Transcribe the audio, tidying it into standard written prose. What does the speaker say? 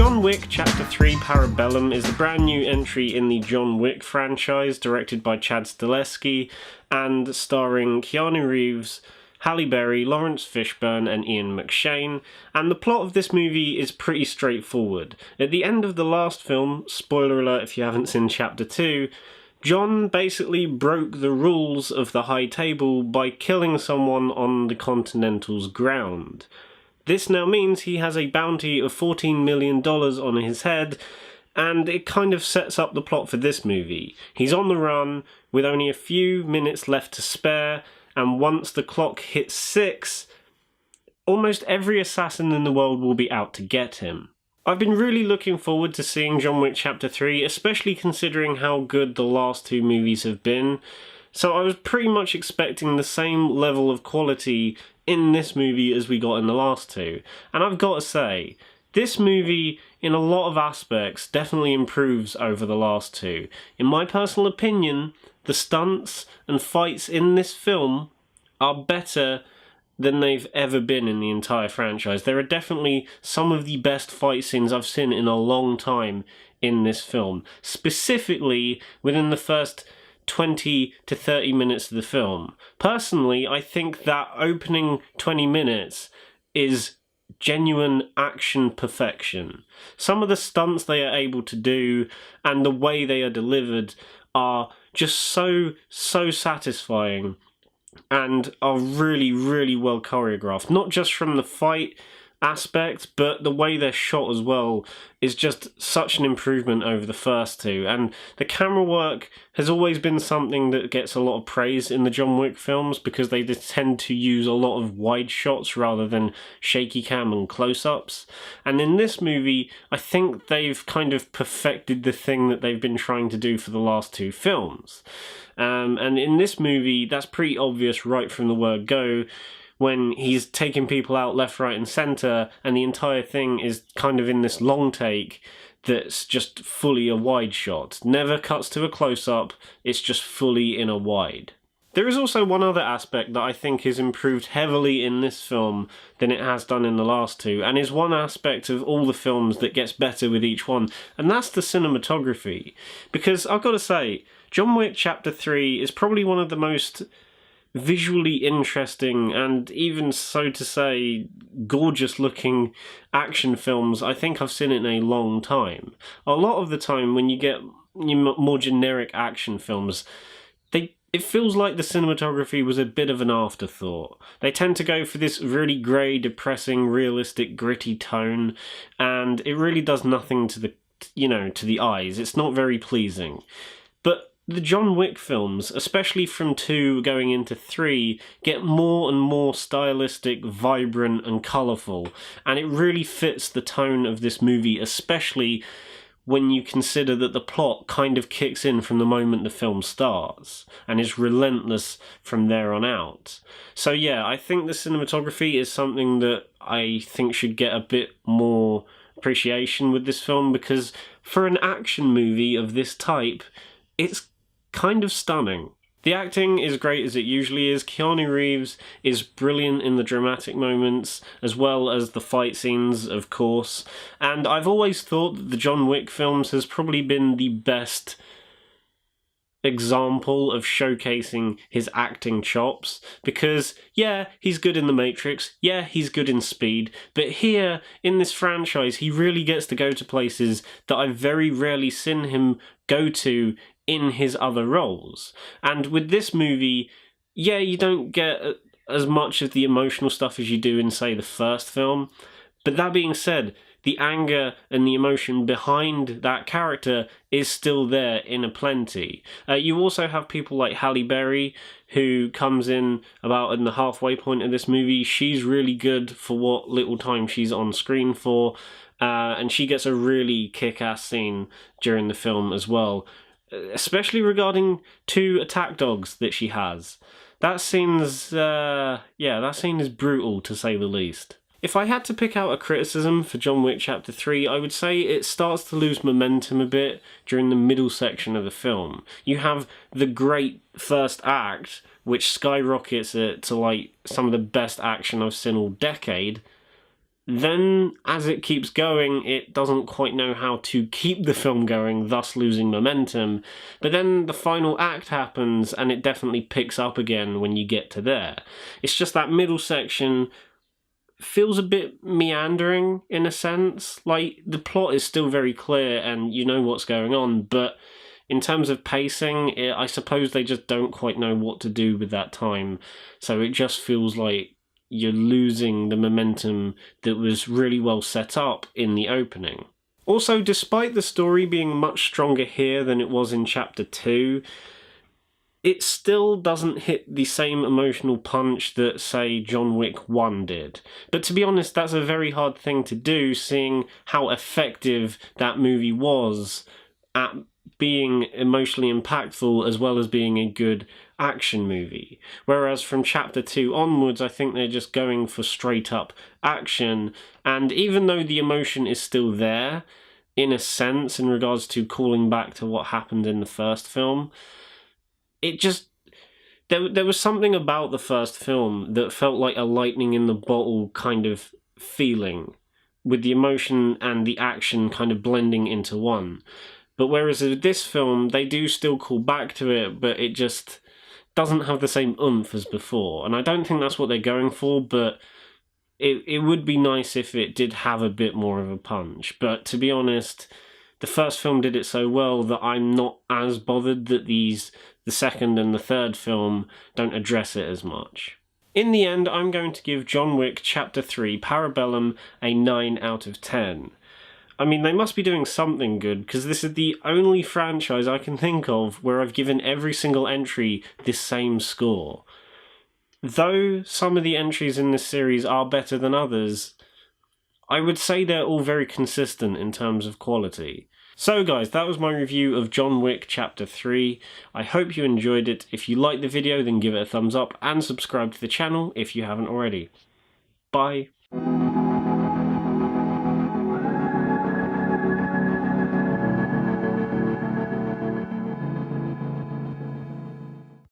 John Wick Chapter 3 Parabellum is the brand new entry in the John Wick franchise, directed by Chad Stahelski and starring Keanu Reeves, Halle Berry, Lawrence Fishburne and Ian McShane, and the plot of this movie is pretty straightforward. At the end of the last film, spoiler alert if you haven't seen Chapter 2, John basically broke the rules of the High Table by killing someone on the Continental's ground. This now means he has a bounty of $14 million on his head, and it kind of sets up the plot for this movie. He's on the run with only a few minutes left to spare, and once the clock hits 6, almost every assassin in the world will be out to get him. I've been really looking forward to seeing John Wick Chapter 3, especially considering how good the last two movies have been. So I was pretty much expecting the same level of quality in this movie as we got in the last two. And I've got to say, this movie, in a lot of aspects, definitely improves over the last two. In my personal opinion, the stunts and fights in this film are better than they've ever been in the entire franchise. There are definitely some of the best fight scenes I've seen in a long time in this film. Specifically, within the first 20 to 30 minutes of the film. Personally, I think that opening 20 minutes is genuine action perfection. Some of the stunts they are able to do and the way they are delivered are just so satisfying and are really, really well choreographed. Not just from the fight aspect, but the way they're shot as well is just such an improvement over the first two. And the camera work has always been something that gets a lot of praise in the John Wick films because they tend to use a lot of wide shots rather than shaky cam and close-ups. And in this movie, I think they've kind of perfected the thing that they've been trying to do for the last two films. And in this movie, that's pretty obvious right from the word go, when he's taking people out left, right and centre, and the entire thing is kind of in this long take that's just fully a wide shot. Never cuts to a close-up, it's just fully in a wide. There is also one other aspect that I think is improved heavily in this film than it has done in the last two, and is one aspect of all the films that gets better with each one, and that's the cinematography. Because I've got to say, John Wick Chapter 3 is probably one of the most visually interesting and even, so to say, gorgeous looking action films I think I've seen in a long time. A lot of the time when you get more generic action films, it feels like the cinematography was a bit of an afterthought. They tend to go for this really grey, depressing, realistic, gritty tone, and it really does nothing to the eyes. It's not very pleasing. But the John Wick films, especially from 2 going into 3, get more and more stylistic, vibrant and colourful, and it really fits the tone of this movie, especially when you consider that the plot kind of kicks in from the moment the film starts, and is relentless from there on out. So yeah, I think the cinematography is something that I think should get a bit more appreciation with this film, because for an action movie of this type, it's kind of stunning. The acting is great as it usually is. Keanu Reeves is brilliant in the dramatic moments, as well as the fight scenes, of course. And I've always thought that the John Wick films has probably been the best example of showcasing his acting chops, because yeah, he's good in The Matrix, yeah, he's good in Speed, but here, in this franchise, he really gets to go to places that I've very rarely seen him go to in his other roles. And with this movie, yeah, you don't get as much of the emotional stuff as you do in, say, the first film, but that being said, the anger and the emotion behind that character is still there in aplenty. You also have people like Halle Berry, who comes in about in the halfway point of this movie. She's really good for what little time she's on screen for, and she gets a really kick-ass scene during the film as well, especially regarding 2 attack dogs that she has. That scene is brutal, to say the least. If I had to pick out a criticism for John Wick Chapter 3, I would say it starts to lose momentum a bit during the middle section of the film. You have the great first act, which skyrockets it to like some of the best action I've seen all decade, Then, as it keeps going, it doesn't quite know how to keep the film going, thus losing momentum. But then the final act happens, and it definitely picks up again when you get to there. It's just that middle section feels a bit meandering, in a sense. Like, the plot is still very clear, and you know what's going on, but in terms of pacing, I suppose they just don't quite know what to do with that time. So it just feels like you're losing the momentum that was really well set up in the opening. Also, despite the story being much stronger here than it was in Chapter 2, it still doesn't hit the same emotional punch that, say, John Wick 1 did. But to be honest, that's a very hard thing to do, seeing how effective that movie was at being emotionally impactful as well as being a good action movie. Whereas from Chapter 2 onwards, I think they're just going for straight up action, and even though the emotion is still there, in a sense, in regards to calling back to what happened in the first film, it just... There was something about the first film that felt like a lightning in the bottle kind of feeling, with the emotion and the action kind of blending into one. But whereas with this film, they do still call back to it, but it just doesn't have the same oomph as before. And I don't think that's what they're going for, but it would be nice if it did have a bit more of a punch. But to be honest, the first film did it so well that I'm not as bothered that the second and the third film don't address it as much. In the end, I'm going to give John Wick Chapter 3 Parabellum a 9 out of 10. I mean, they must be doing something good, because this is the only franchise I can think of where I've given every single entry this same score. Though some of the entries in this series are better than others, I would say they're all very consistent in terms of quality. So guys, that was my review of John Wick Chapter 3. I hope you enjoyed it. If you liked the video, then give it a thumbs up and subscribe to the channel if you haven't already. Bye.